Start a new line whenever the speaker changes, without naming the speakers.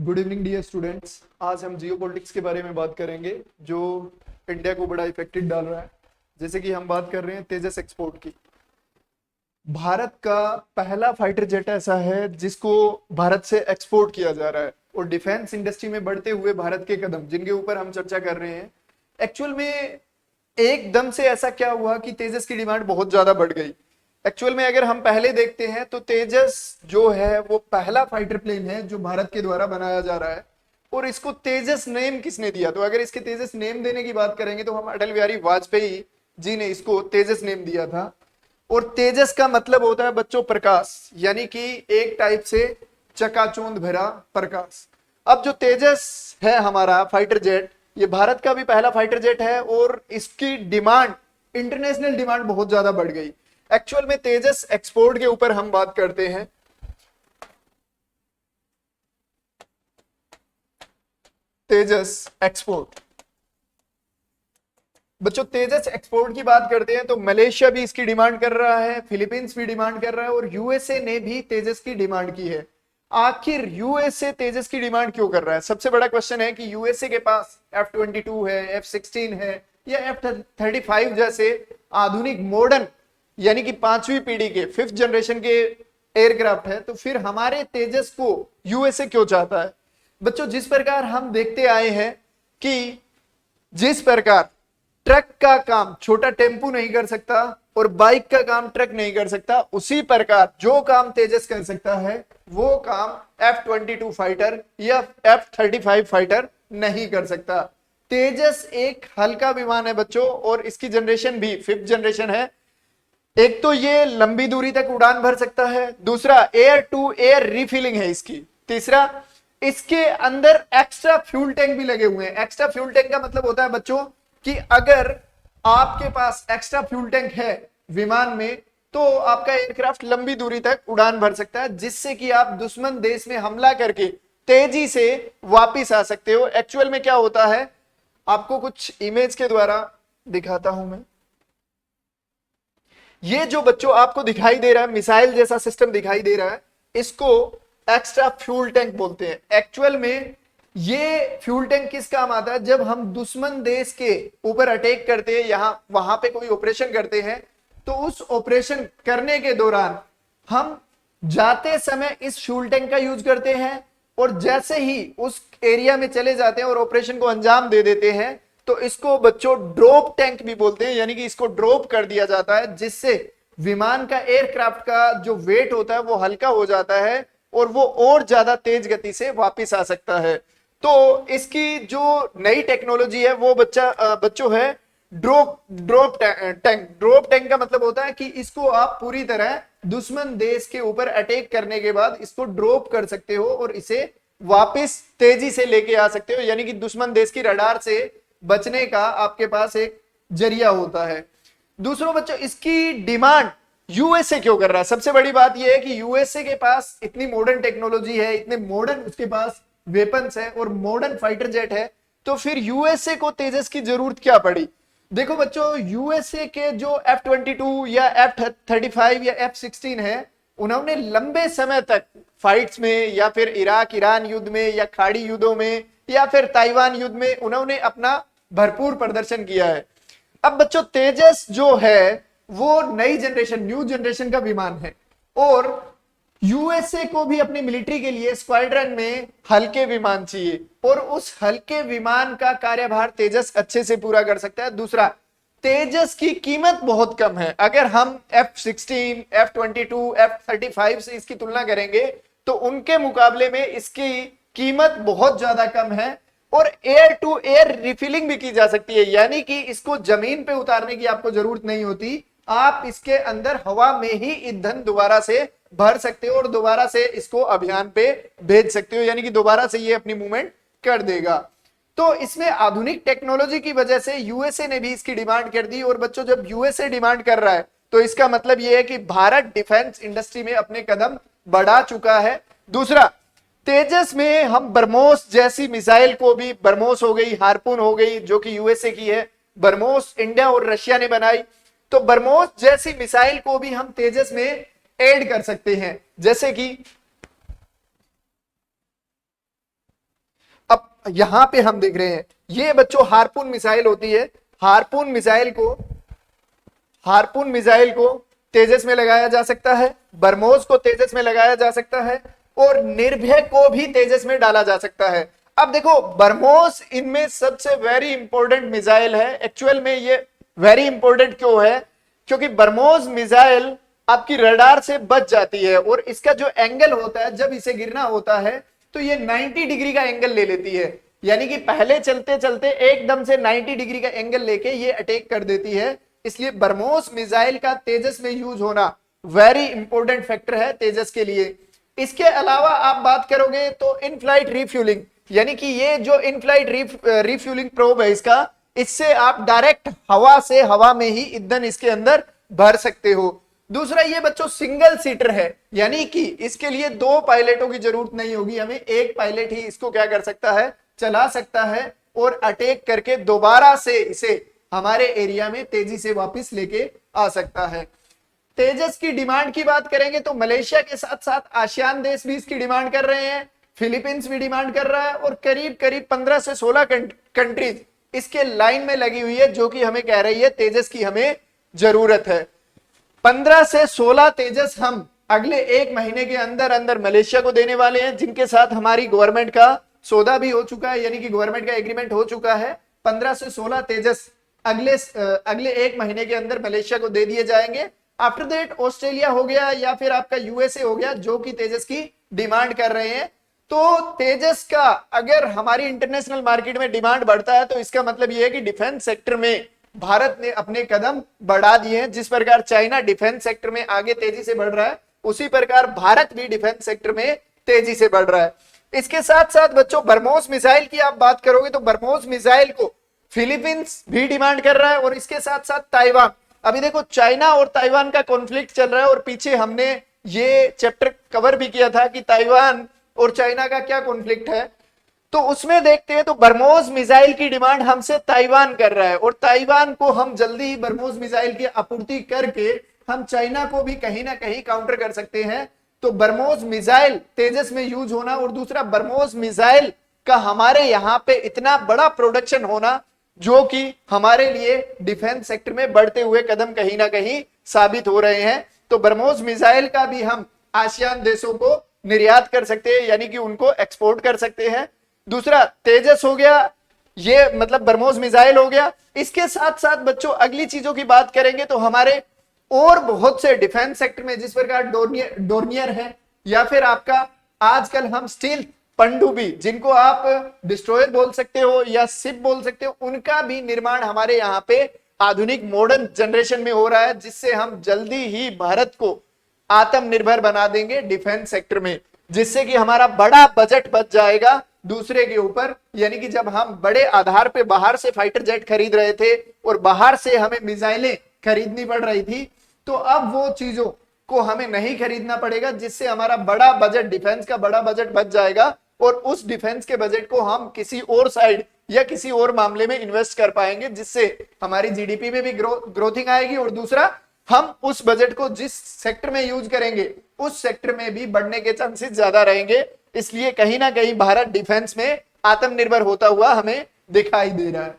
Good evening dear students. आज हम जियो politics के बारे में बात करेंगे जो इंडिया को बड़ा इफेक्टेड डाल रहा है। जैसे कि हम बात कर रहे हैं तेजस एक्सपोर्ट की। भारत का पहला फाइटर जेट ऐसा है जिसको भारत से एक्सपोर्ट किया जा रहा है, और डिफेंस इंडस्ट्री में बढ़ते हुए भारत के कदम जिनके ऊपर हम चर्चा कर रहे हैं। एक्चुअल में एकदम से ऐसा क्या हुआ कि तेजस की डिमांड बहुत ज्यादा बढ़ गई। एक्चुअल में अगर हम पहले देखते हैं तो तेजस जो है वो पहला फाइटर प्लेन है जो भारत के द्वारा बनाया जा रहा है। और इसको तेजस नेम किसने दिया? तो अगर इसके तेजस नेम देने की बात करेंगे तो हम अटल बिहारी वाजपेयी जी ने इसको तेजस नेम दिया था। और तेजस का मतलब होता है बच्चों प्रकाश, यानी कि एक टाइप से चकाचौंध भरा प्रकाश। अब जो तेजस है हमारा फाइटर जेट, ये भारत का भी पहला फाइटर जेट है और इसकी डिमांड, इंटरनेशनल डिमांड बहुत ज्यादा बढ़ गई। एक्चुअल में तेजस एक्सपोर्ट के ऊपर हम बात करते हैं। तेजस एक्सपोर्ट, बच्चों तेजस एक्सपोर्ट की बात करते हैं तो मलेशिया भी इसकी डिमांड कर रहा है, फिलीपींस भी डिमांड कर रहा है और यूएसए ने भी तेजस की डिमांड की है। आखिर यूएसए तेजस की डिमांड क्यों कर रहा है? सबसे बड़ा क्वेश्चन है कि यूएसए के पास F-22 है, F-16 है या F-35 जैसे आधुनिक मॉडर्न, यानी कि पांचवी पीढ़ी के, फिफ्थ जनरेशन के एयरक्राफ्ट है, तो फिर हमारे तेजस को यूएसए क्यों चाहता है? बच्चों जिस प्रकार हम देखते आए हैं कि जिस प्रकार ट्रक का काम छोटा टेम्पू नहीं कर सकता और बाइक का काम ट्रक नहीं कर सकता, उसी प्रकार जो काम तेजस कर सकता है वो काम F-22 फाइटर या F-35 फाइटर नहीं कर सकता। तेजस एक हल्का विमान है बच्चों, और इसकी जनरेशन भी फिफ्थ जनरेशन है। एक तो ये लंबी दूरी तक उड़ान भर सकता है, दूसरा एयर टू एयर रिफिलिंग है इसकी, तीसरा इसके अंदर एक्स्ट्रा फ्यूल टैंक भी लगे हुए हैं। एक्स्ट्रा फ्यूल टैंक का मतलब होता है बच्चों कि अगर आपके पास एक्स्ट्रा फ्यूल टैंक है विमान में तो आपका एयरक्राफ्ट लंबी दूरी तक उड़ान भर सकता है, जिससे कि आप दुश्मन देश में हमला करके तेजी से वापिस आ सकते हो। एक्चुअल में क्या होता है, आपको कुछ इमेज के द्वारा दिखाता हूं मैं। ये जो बच्चों आपको दिखाई दे रहा है मिसाइल जैसा सिस्टम दिखाई दे रहा है, इसको एक्स्ट्रा फ्यूल टैंक बोलते हैं। एक्चुअल में ये फ्यूल टैंक किस काम आता है? जब हम दुश्मन देश के ऊपर अटैक करते हैं, यहां वहां पे कोई ऑपरेशन करते हैं, तो उस ऑपरेशन करने के दौरान हम जाते समय इस फ्यूल टैंक का यूज करते हैं, और जैसे ही उस एरिया में चले जाते हैं और ऑपरेशन को अंजाम दे देते हैं तो इसको बच्चों ड्रॉप टैंक भी बोलते हैं, यानी कि इसको ड्रॉप कर दिया जाता है, जिससे विमान का, एयरक्राफ्ट का जो वेट होता है वो हल्का हो जाता है और वो और ज्यादा तेज गति से वापस आ सकता है। तो इसकी जो नई टेक्नोलॉजी है वो बच्चों है ड्रॉप टैंक। ड्रॉप टैंक का मतलब होता है कि इसको आप पूरी तरह दुश्मन देश के ऊपर अटैक करने के बाद इसको ड्रॉप कर सकते हो और इसे वापस तेजी से लेके आ सकते हो, यानी कि दुश्मन देश की रडार से बचने का आपके पास एक जरिया होता है। दूसरों बच्चों इसकी डिमांड यूएसए क्यों कर रहा है? सबसे बड़ी बात यह है कि यूएसए के पास इतनी मॉडर्न टेक्नोलॉजी है, इतने मॉडर्न उसके पास वेपन्स है और मॉडर्न फाइटर जेट है, तो फिर यूएसए को तेजस की जरूरत क्या पड़ी? देखो बच्चों, यूएसए के जो F-22 या F-35 या F-16 है, उन्होंने लंबे समय तक फाइट्स में या फिर इराक ईरान युद्ध में या खाड़ी युद्धों में या फिर ताइवान युद्ध में उन्होंने अपना भरपूर प्रदर्शन किया है। अब बच्चों तेजस जो है वो नई जनरेशन, न्यू जनरेशन का विमान है, और यूएसए को भी अपनी मिलिट्री के लिए स्क्वाड्रन में हल्के विमान चाहिए, और उस हल्के विमान का कार्यभार तेजस अच्छे से पूरा कर सकता है। दूसरा, तेजस की कीमत बहुत कम है। अगर हम F-16, F-22, F-35 से इसकी तुलना करेंगे तो उनके मुकाबले में इसकी कीमत बहुत ज्यादा कम है, और एयर टू एयर रिफिलिंग भी की जा सकती है, यानी कि इसको जमीन पे उतारने की आपको जरूरत नहीं होती। आप इसके अंदर हवा में ही ईंधन दोबारा से भर सकते हो और दोबारा से इसको अभियान पे भेज सकते हो, यानी कि दोबारा से ये अपनी मूवमेंट कर देगा। तो इसमें आधुनिक टेक्नोलॉजी की वजह से यूएसए ने भी इसकी डिमांड कर दी, और बच्चों जब यूएसए डिमांड कर रहा है तो इसका मतलब यह है कि भारत डिफेंस इंडस्ट्री में अपने कदम बढ़ा चुका है। दूसरा, तेजस में हम ब्रह्मोस जैसी मिसाइल को भी, ब्रह्मोस हो गई, हार्पून हो गई जो कि यूएसए की है, ब्रह्मोस इंडिया और रशिया ने बनाई, तो ब्रह्मोस जैसी मिसाइल को भी हम तेजस में ऐड कर सकते हैं। जैसे कि यहां पे हम देख रहे हैं ये बच्चों हार्पून मिसाइल होती है। हार्पून मिसाइल को तेजस में लगाया जा सकता है, बरमोस को तेजस में लगाया जा सकता है और निर्भय को भी तेजस में डाला जा सकता है। अब देखो बरमोस इनमें सबसे वेरी इंपॉर्टेंट मिसाइल है। एक्चुअल में ये वेरी इंपॉर्टेंट क्यों है? क्योंकि बरमोस मिसाइल आपकी रडार से बच जाती है और इसका जो एंगल होता है जब इसे गिरना होता है तो ये 90 डिग्री का एंगल ले लेती है, यानी कि पहले चलते चलते एकदम से 90 डिग्री का एंगल लेके ये अटैक कर देती है। इसलिए बरमोस मिसाइल का तेजस में यूज होना वेरी इंपॉर्टेंट फैक्टर है तेजस के लिए। इसके अलावा आप बात करोगे तो इन फ्लाइट रिफ्यूलिंग, यानी कि ये जो इन फ्लाइट रिफ्यूलिंग प्रोब है इससे आप डायरेक्ट हवा से हवा में ही ईंधन इसके अंदर भर सकते हो। दूसरा ये बच्चों सिंगल सीटर है, यानी कि इसके लिए 2 पायलटों की जरूरत नहीं होगी, हमें एक पायलट ही इसको क्या कर सकता है, चला सकता है और अटैक करके दोबारा से इसे हमारे एरिया में तेजी से वापस लेके आ सकता है। तेजस की डिमांड की बात करेंगे तो मलेशिया के साथ साथ आसियान देश भी इसकी डिमांड कर रहे हैं, फिलीपींस भी डिमांड कर रहा है और करीब करीब 15 से 16 कंट्रीज इसके लाइन में लगी हुई है, जो कि हमें कह रही है तेजस की हमें जरूरत है। 15 से 16 तेजस हम अगले 1 महीने के अंदर अंदर मलेशिया को देने वाले हैं, जिनके साथ हमारी गवर्नमेंट का सौदा भी हो चुका है, यानी कि गवर्नमेंट का एग्रीमेंट हो चुका है। 15 से 16 तेजस अगले 1 महीने के अंदर मलेशिया को दे दिए जाएंगे। आफ्टर दैट ऑस्ट्रेलिया हो गया या फिर आपका यूएसए हो गया, जो कि तेजस की डिमांड कर रहे हैं। तो तेजस का अगर हमारी इंटरनेशनल मार्केट में डिमांड बढ़ता है तो इसका मतलब यह है कि डिफेंस सेक्टर में भारत ने अपने कदम बढ़ा दिए हैं। जिस प्रकार चाइना डिफेंस सेक्टर में आगे तेजी से बढ़ रहा है, उसी प्रकार भारत भी डिफेंस सेक्टर में तेजी से बढ़ रहा है। इसके साथ साथ बच्चों बरमोस मिसाइल की आप बात करोगे तो बरमोस मिसाइल को फिलीपींस भी डिमांड कर रहा है और इसके साथ साथ ताइवान। अभी देखो चाइना और ताइवान का कॉन्फ्लिक्ट चल रहा है और पीछे हमने ये चैप्टर कवर भी किया था कि ताइवान और चाइना का क्या कॉन्फ्लिक्ट है। तो उसमें देखते हैं तो बरमोस मिसाइल की डिमांड हमसे ताइवान कर रहा है और ताइवान को हम जल्दी ही बरमोस मिसाइल की आपूर्ति करके हम चाइना को भी कहीं ना कहीं काउंटर कर सकते हैं। तो बरमोस मिसाइल तेजस में यूज होना और दूसरा बरमोस मिसाइल का हमारे यहां पे इतना बड़ा प्रोडक्शन होना, जो कि हमारे लिए डिफेंस सेक्टर में बढ़ते हुए कदम कहीं ना कहीं साबित हो रहे हैं। तो बरमोस मिसाइल का भी हम आसियान देशों को निर्यात कर सकते हैं, यानी कि उनको एक्सपोर्ट कर सकते हैं। दूसरा तेजस हो गया, ये मतलब बरमोस मिसाइल हो गया। इसके साथ साथ बच्चों अगली चीजों की बात करेंगे तो हमारे और बहुत से डिफेंस सेक्टर में जिस प्रकार डोर्नियर है या फिर आपका आजकल हम स्टील पनडुब्बी, जिनको आप डिस्ट्रॉयर बोल सकते हो या शिप बोल सकते हो, उनका भी निर्माण हमारे यहाँ पे आधुनिक मॉडर्न जनरेशन में हो रहा है, जिससे हम जल्दी ही भारत को आत्मनिर्भर बना देंगे डिफेंस सेक्टर में, जिससे कि हमारा बड़ा बजट बच जाएगा दूसरे के ऊपर। यानी कि जब हम बड़े आधार पे बाहर से फाइटर जेट खरीद रहे थे और बाहर से हमें मिसाइलें खरीदनी पड़ रही थी, तो अब वो चीजों को हमें नहीं खरीदना पड़ेगा, जिससे हमारा बड़ा बजट, डिफेंस का बड़ा बजट बच जाएगा और उस डिफेंस के बजट को हम किसी और साइड या किसी और मामले में इन्वेस्ट कर पाएंगे, जिससे हमारी जीडीपी में भी ग्रोथिंग आएगी और दूसरा हम उस बजट को जिस सेक्टर में यूज करेंगे उस सेक्टर में भी बढ़ने के चांसेस ज्यादा रहेंगे। इसलिए कहीं ना कहीं भारत डिफेंस में आत्मनिर्भर होता हुआ हमें दिखाई दे रहा है।